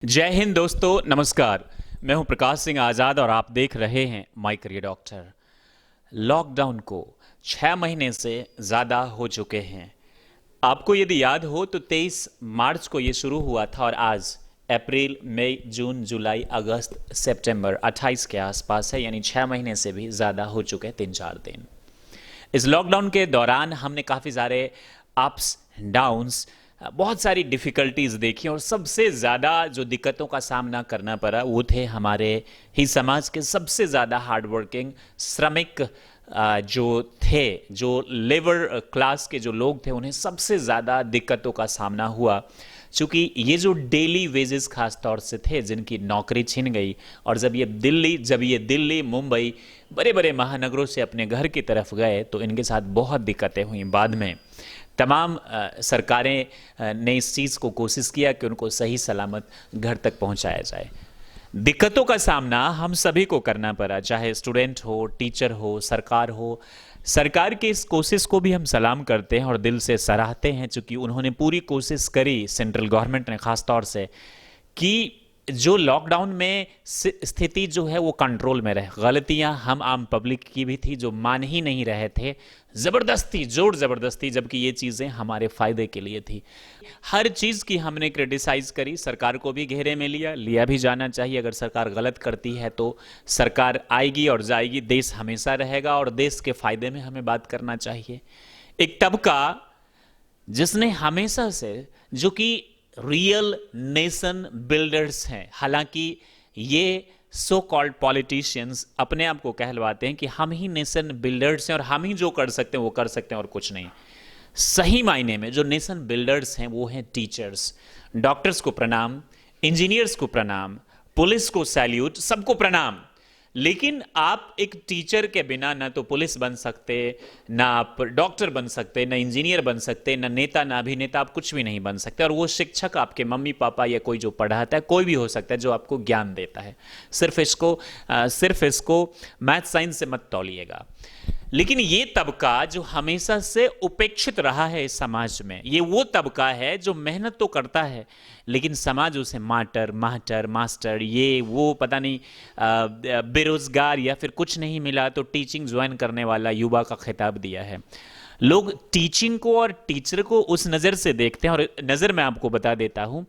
जय हिंद दोस्तों, नमस्कार। मैं हूं प्रकाश सिंह आज़ाद और आप देख रहे हैं माय करियर डॉक्टर। लॉकडाउन को 6 महीने से ज़्यादा हो चुके हैं। आपको यदि याद हो तो 23 मार्च को ये शुरू हुआ था और आज अप्रैल, मई, जून, जुलाई, अगस्त, सितंबर 28 के आसपास है, यानी 6 महीने से भी ज़्यादा हो चुके हैं, 3-4 दिन। इस लॉकडाउन के दौरान हमने काफ़ी सारे अप्स डाउन्स, बहुत सारी डिफ़िकल्टीज़ देखी और सबसे ज़्यादा जो दिक्कतों का सामना करना पड़ा वो थे हमारे ही समाज के सबसे ज़्यादा हार्ड वर्किंग श्रमिक जो थे, जो लेबर क्लास के जो लोग थे, उन्हें सबसे ज़्यादा दिक्कतों का सामना हुआ। चूँकि ये जो डेली वेजेस खास तौर से थे, जिनकी नौकरी छिन गई, और जब ये दिल्ली, मुंबई, बड़े बड़े महानगरों से अपने घर की तरफ गए तो इनके साथ बहुत दिक्कतें हुई। बाद में तमाम सरकारें ने इस चीज़ को कोशिश किया कि उनको सही सलामत घर तक पहुंचाया जाए। दिक्कतों का सामना हम सभी को करना पड़ा, चाहे स्टूडेंट हो, टीचर हो, सरकार हो। सरकार की इस कोशिश को भी हम सलाम करते हैं और दिल से सराहते हैं, चूँकि उन्होंने पूरी कोशिश करी, सेंट्रल गवर्नमेंट ने ख़ास तौर से, कि जो लॉकडाउन में स्थिति जो है वो कंट्रोल में रहे। गलतियां हम आम पब्लिक की भी थी, जो मान ही नहीं रहे थे, ज़बरदस्ती, जोर ज़बरदस्ती, जबकि ये चीज़ें हमारे फ़ायदे के लिए थी। हर चीज़ की हमने क्रिटिसाइज़ करी, सरकार को भी घेरे में लिया भी जाना चाहिए। अगर सरकार गलत करती है तो सरकार आएगी और जाएगी, देश हमेशा रहेगा और देश के फ़ायदे में हमें बात करना चाहिए। एक तबका जिसने हमेशा से, जो कि रियल नेशन बिल्डर्स हैं, हालांकि ये सो कॉल्ड पॉलिटिशियंस अपने आप को कहलवाते हैं कि हम ही नेशन बिल्डर्स हैं और हम ही जो कर सकते हैं वो कर सकते हैं और कुछ नहीं। सही मायने में जो नेशन बिल्डर्स हैं वो हैं टीचर्स। डॉक्टर्स को प्रणाम, इंजीनियर्स को प्रणाम, पुलिस को सैल्यूट, सबको प्रणाम। लेकिन आप एक टीचर के बिना ना तो पुलिस बन सकते, ना आप डॉक्टर बन सकते, ना इंजीनियर बन सकते, ना नेता, ना अभिनेता, आप कुछ भी नहीं बन सकते। और वो शिक्षक आपके मम्मी पापा या कोई जो पढ़ाता है, कोई भी हो सकता है जो आपको ज्ञान देता है। सिर्फ इसको मैथ साइंस से मत तौलिएगा। लेकिन ये तबका जो हमेशा से उपेक्षित रहा है इस समाज में, ये वो तबका है जो मेहनत तो करता है लेकिन समाज उसे मास्टर, ये वो पता नहीं, बेरोजगार या फिर कुछ नहीं मिला तो टीचिंग ज्वाइन करने वाला युवा का खिताब दिया है। लोग टीचिंग को और टीचर को उस नज़र से देखते हैं, और नज़र मैं आपको बता देता हूँ,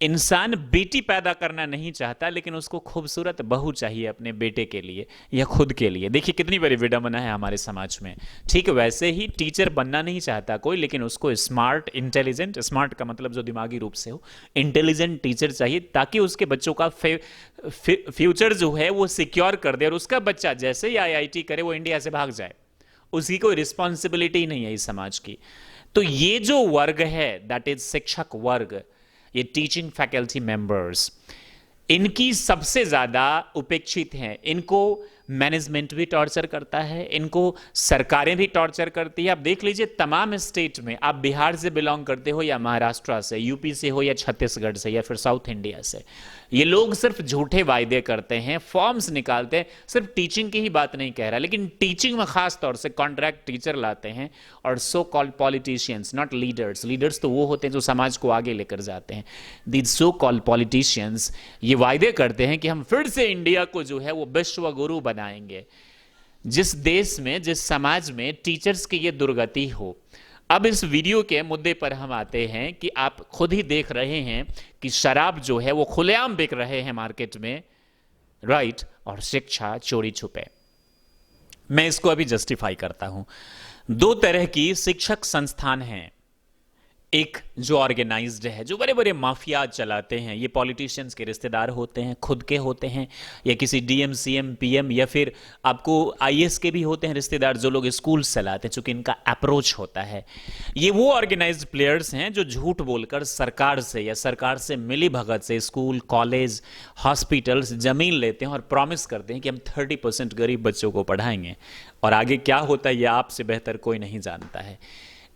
इंसान बेटी पैदा करना नहीं चाहता लेकिन उसको खूबसूरत बहू चाहिए अपने बेटे के लिए या खुद के लिए। देखिए कितनी बड़ी विडंबना है हमारे समाज में। ठीक वैसे ही टीचर बनना नहीं चाहता कोई, लेकिन उसको स्मार्ट, इंटेलिजेंट, स्मार्ट का मतलब जो दिमागी रूप से हो, इंटेलिजेंट टीचर चाहिए, ताकि उसके बच्चों का फ्यूचर जो है वो सिक्योर कर दे और उसका बच्चा जैसे ही आईआईटी करे वो इंडिया से भाग जाए। उसकी कोई रिस्पॉन्सिबिलिटी नहीं है इस समाज की। तो ये जो वर्ग है, दैट इज शिक्षक वर्ग, ये टीचिंग फैकल्टी मेंबर्स, इनकी सबसे ज़्यादा उपेक्षित हैं। इनको मैनेजमेंट भी टॉर्चर करता है, इनको सरकारें भी टॉर्चर करती है। आप देख लीजिए तमाम स्टेट में, आप बिहार से बिलोंग करते हो या महाराष्ट्र से, यूपी से हो या छत्तीसगढ़ से या फिर साउथ इंडिया से, ये लोग सिर्फ झूठे वायदे करते हैं, फॉर्म्स निकालते हैं। सिर्फ टीचिंग की ही बात नहीं कह रहा, लेकिन टीचिंग में खास तौर से कॉन्ट्रैक्ट टीचर लाते हैं। और so called politicians, not leaders, leaders तो वो होते हैं जो समाज को आगे लेकर जाते हैं। दीज सो कॉल्ड पॉलिटिशियंस ये वायदे करते हैं कि हम फिर से इंडिया को जो है वो विश्व गुरु बनाएंगे। जिस देश में, जिस समाज में टीचर्स की ये दुर्गति हो। अब इस वीडियो के मुद्दे पर हम आते हैं कि आप खुद ही देख रहे हैं कि शराब जो है वो खुलेआम बिक रहे हैं मार्केट में, राइट, और शिक्षा चोरी छुपे। मैं इसको अभी जस्टिफाई करता हूं। दो तरह की शिक्षक संस्थान हैं। एक जो ऑर्गेनाइज्ड है, जो बड़े बड़े माफिया चलाते हैं, ये पॉलिटिशियंस के रिश्तेदार होते हैं, खुद के होते हैं, या किसी डीएम, सीएम, पीएम, या फिर आपको आईएएस के भी होते हैं रिश्तेदार, जो लोग स्कूल चलाते हैं, चूंकि इनका अप्रोच होता है। ये वो ऑर्गेनाइज्ड प्लेयर्स हैं जो झूठ बोलकर सरकार से या सरकार से मिली भगत से स्कूल, कॉलेज, हॉस्पिटल्स जमीन लेते हैं और प्रॉमिस करते हैं कि हम 30% गरीब बच्चों को पढ़ाएंगे, और आगे क्या होता है ये आपसे बेहतर कोई नहीं जानता है।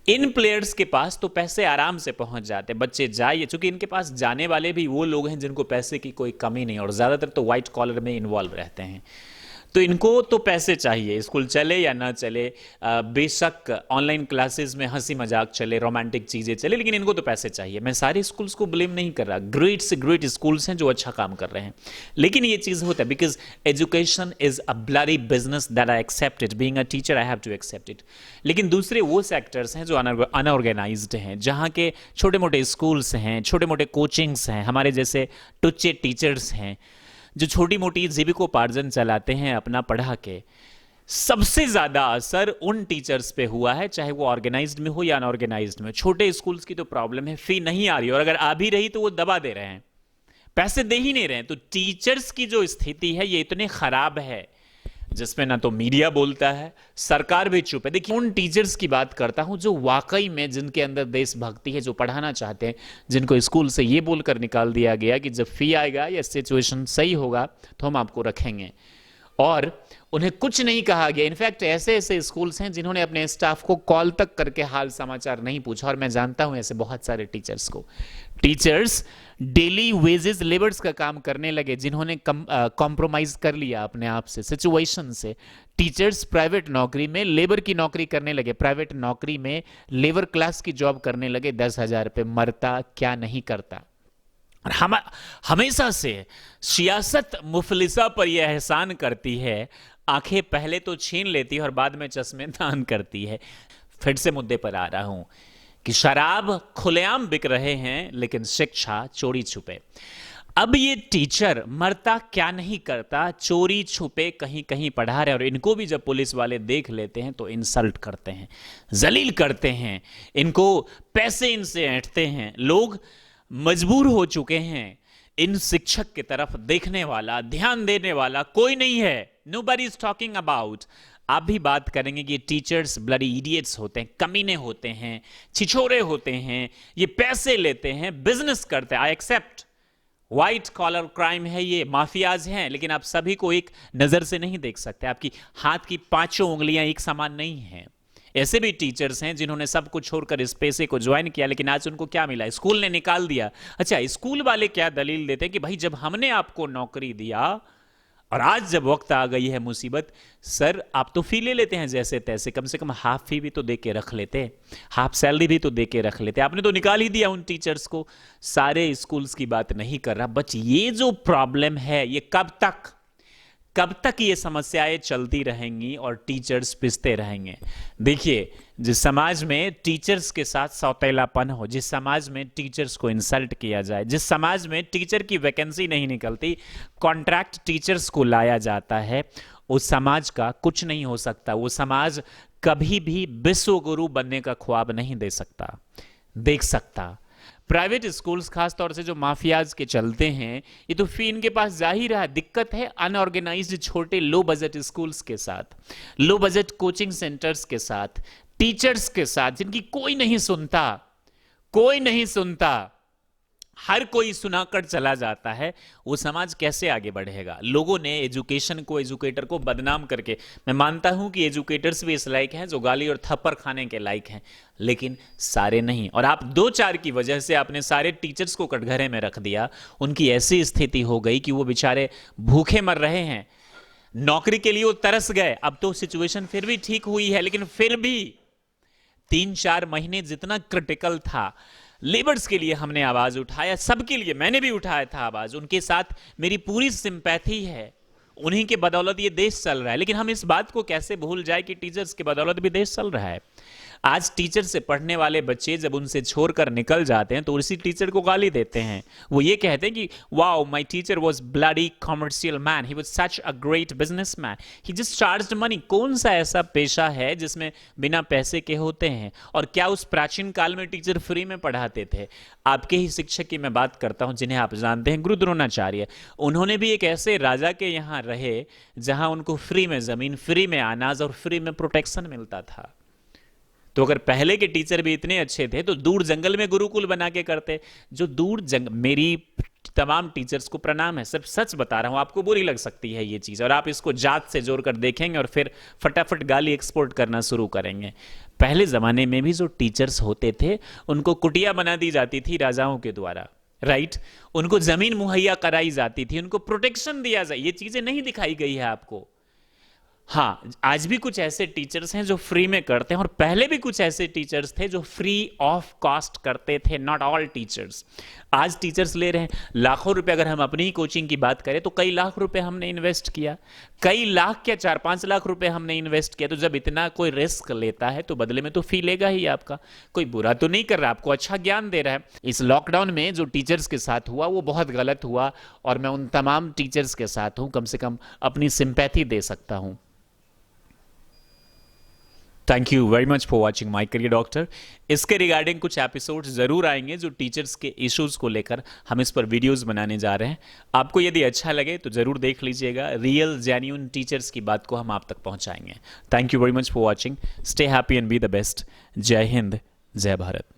इन प्लेयर्स के पास तो पैसे आराम से पहुंच जाते हैं, बच्चे जाइए, चूंकि इनके पास जाने वाले भी वो लोग हैं जिनको पैसे की कोई कमी नहीं, और ज़्यादातर तो वाइट कॉलर में इन्वॉल्व रहते हैं। तो इनको तो पैसे चाहिए, स्कूल चले या ना चले, बेशक ऑनलाइन क्लासेस में हंसी मजाक चले, रोमांटिक चीज़ें चले, लेकिन इनको तो पैसे चाहिए। मैं सारे स्कूल्स को ब्लेम नहीं कर रहा, ग्रेट से ग्रेट स्कूल्स हैं जो अच्छा काम कर रहे हैं, लेकिन ये चीज़ होता है because education is a bloody business that I accept it, being a teacher I have to accept it. लेकिन दूसरे वो सेक्टर्स हैं जो अनऑर्गेनाइज्ड हैं, जहाँ के छोटे मोटे स्कूल्स हैं, छोटे मोटे कोचिंग्स हैं, हमारे जैसे टुच्चे टीचर्स हैं जो छोटी मोटी जीविकोपार्जन चलाते हैं अपना पढ़ा के। सबसे ज्यादा असर उन टीचर्स पे हुआ है, चाहे वो ऑर्गेनाइज्ड में हो या अनऑर्गेनाइज्ड में। छोटे स्कूल्स की तो प्रॉब्लम है, फी नहीं आ रही, और अगर आ भी रही तो वो दबा दे रहे हैं, पैसे दे ही नहीं रहे हैं। तो टीचर्स की जो स्थिति है ये इतनी खराब है जिसमें ना तो मीडिया बोलता है, सरकार भी चुप है। देखिए, उन टीचर्स की बात करता हूं जो वाकई में, जिनके अंदर देशभक्ति है, जो पढ़ाना चाहते हैं, जिनको स्कूल से ये बोलकर निकाल दिया गया कि जब फी आएगा या सिचुएशन सही होगा तो हम आपको रखेंगे, और उन्हें कुछ नहीं कहा गया। इनफैक्ट ऐसे ऐसे स्कूल्स हैं जिन्होंने अपने स्टाफ को कॉल तक करके हाल समाचार नहीं पूछा, और मैं जानता हूं ऐसे बहुत सारे टीचर्स को। टीचर्स डेली वेजेस लेबर्स का काम करने लगे, जिन्होंने कॉम्प्रोमाइज कर लिया अपने आप से, सिचुएशन से। टीचर्स प्राइवेट नौकरी में लेबर की नौकरी करने लगे, प्राइवेट नौकरी में लेबर क्लास की जॉब करने लगे, 10,000 पे मरता क्या नहीं करता। और हम हमेशा से सियासत मुफलिसा पर यह एहसान करती है, आंखें पहले तो छीन लेती है और बाद में चश्मे दान करती है। फिर से मुद्दे पर आ रहा हूं कि शराब खुलेआम बिक रहे हैं लेकिन शिक्षा चोरी छुपे। अब ये टीचर मरता क्या नहीं करता, चोरी छुपे कहीं कहीं पढ़ा रहे, और इनको भी जब पुलिस वाले देख लेते हैं तो इंसल्ट करते हैं, जलील करते हैं, इनको पैसे इनसे ऐंठते हैं। लोग मजबूर हो चुके हैं, इन शिक्षक की तरफ देखने वाला, ध्यान देने वाला कोई नहीं है। Nobody is talking about. आप भी बात करेंगे कि टीचर्स ब्लडी इडियट्स होते हैं, कमीने होते हैं, छिछोरे होते हैं, ये पैसे लेते हैं, बिजनेस करते हैं। I accept, white collar crime है, ये माफियाज हैं, लेकिन आप सभी को एक नजर से नहीं देख सकते। आपकी हाथ की पांचों उंगलियां एक समान नहीं हैं। ऐसे भी टीचर्स हैं जिन्होंने सब कुछ छोड़कर इस पेशे को ज्वाइन किया, लेकिन आज उनको क्या मिला? स्कूल ने निकाल दिया। अच्छा, स्कूल वाले क्या दलील देते हैं कि भाई जब हमने आपको नौकरी दिया और आज जब वक्त आ गई है मुसीबत, सर आप तो फी ले लेते हैं जैसे तैसे, कम से कम हाफ फी भी तो दे के रख लेते, हाफ सैलरी भी तो दे के रख लेते। आपने तो निकाल ही दिया उन टीचर्स को। सारे स्कूल्स की बात नहीं कर रहा, बट ये जो प्रॉब्लम है ये कब तक ये समस्याएं चलती रहेंगी और टीचर्स पिसते रहेंगे? देखिए, जिस समाज में टीचर्स के साथ सौतेलापन हो, जिस समाज में टीचर्स को इंसल्ट किया जाए, जिस समाज में टीचर की वैकेंसी नहीं निकलती, कॉन्ट्रैक्ट टीचर्स को लाया जाता है, उस समाज का कुछ नहीं हो सकता। वो समाज कभी भी विश्व गुरु बनने का ख्वाब नहीं देख सकता। प्राइवेट स्कूल्स खासतौर से जो माफियाज के चलते हैं, ये तो फी इनके पास जा ही रहा है। दिक्कत है अनऑर्गेनाइज्ड छोटे लो बजट स्कूल्स के साथ, लो बजट कोचिंग सेंटर्स के साथ, टीचर्स के साथ, जिनकी कोई नहीं सुनता, हर कोई सुनाकर चला जाता है। वो समाज कैसे आगे बढ़ेगा? लोगों ने एजुकेशन को, एजुकेटर को बदनाम करके, मैं मानता हूं कि एजुकेटर्स भी इस लायक हैं जो गाली और थप्पड़ खाने के लायक हैं, लेकिन सारे नहीं। और आप 2-4 की वजह से आपने सारे टीचर्स को कटघरे में रख दिया। उनकी ऐसी स्थिति हो गई कि वो बेचारे भूखे मर रहे हैं, नौकरी के लिए वो तरस गए। अब तो सिचुएशन फिर भी ठीक हुई है, लेकिन फिर भी 3-4 महीने जितना क्रिटिकल था, लेबर्स के लिए हमने आवाज उठाया, सबके लिए मैंने भी उठाया था आवाज। उनके साथ मेरी पूरी सिंपैथी है, उन्हीं के बदौलत ये देश चल रहा है। लेकिन हम इस बात को कैसे भूल जाए कि टीचर्स के बदौलत भी देश चल रहा है। आज टीचर से पढ़ने वाले बच्चे जब उनसे छोड़कर निकल जाते हैं तो उसी टीचर को गाली देते हैं। वो ये कहते हैं कि wow, my teacher was bloody commercial man, he was such a great businessman, he just charged money. कौन सा ऐसा पेशा है जिसमें बिना पैसे के होते हैं? और क्या उस प्राचीन काल में टीचर फ्री में पढ़ाते थे? आपके ही शिक्षक की मैं बात करता हूं जिन्हें आप जानते हैं, गुरु द्रोणाचार्य। उन्होंने भी एक ऐसे राजा के यहाँ रहे जहां उनको फ्री में जमीन, फ्री में अनाज और फ्री में प्रोटेक्शन मिलता था। तो अगर पहले के टीचर भी इतने अच्छे थे तो दूर जंगल में गुरुकुल बना के करते। जो दूर मेरी तमाम टीचर्स को प्रणाम है, सिर्फ सच बता रहा हूं, आपको बुरी लग सकती है ये चीज और आप इसको जात से जोड़कर देखेंगे और फिर फटाफट गाली एक्सपोर्ट करना शुरू करेंगे। पहले जमाने में भी जो टीचर्स होते थे उनको कुटिया बना दी जाती थी राजाओं के द्वारा, राइट? उनको जमीन मुहैया कराई जाती थी, उनको प्रोटेक्शन दिया जाए। ये चीजें नहीं दिखाई गई है आपको। हाँ, आज भी कुछ ऐसे टीचर्स हैं जो फ्री में करते हैं, और पहले भी कुछ ऐसे टीचर्स थे जो फ्री ऑफ कॉस्ट करते थे। Not all teachers. आज टीचर्स ले रहे हैं लाखों रुपए। अगर हम अपनी ही कोचिंग की बात करें तो कई लाख रुपए हमने इन्वेस्ट किया, कई लाख क्या 4-5 लाख रुपए हमने इन्वेस्ट किया। तो जब इतना कोई रिस्क लेता है तो बदले में तो फी लेगा ही आपका। कोई बुरा तो नहीं कर रहा, आपको अच्छा ज्ञान दे रहा है। इस लॉकडाउन में जो टीचर्स के साथ हुआ वो बहुत गलत हुआ, और मैं उन तमाम टीचर्स के साथ हूं, कम से कम अपनी सिंपैथी दे सकता हूं। Thank you very much for watching my career doctor. इसके रिगार्डिंग कुछ एपिसोड्स ज़रूर आएंगे जो टीचर्स के इश्यूज़ को लेकर हम इस पर वीडियोस बनाने जा रहे हैं। आपको यदि अच्छा लगे तो ज़रूर देख लीजिएगा। रियल जेन्यून टीचर्स की बात को हम आप तक पहुंचाएंगे। Thank you very much for watching. Stay happy and be the best. जय हिंद, जय भारत।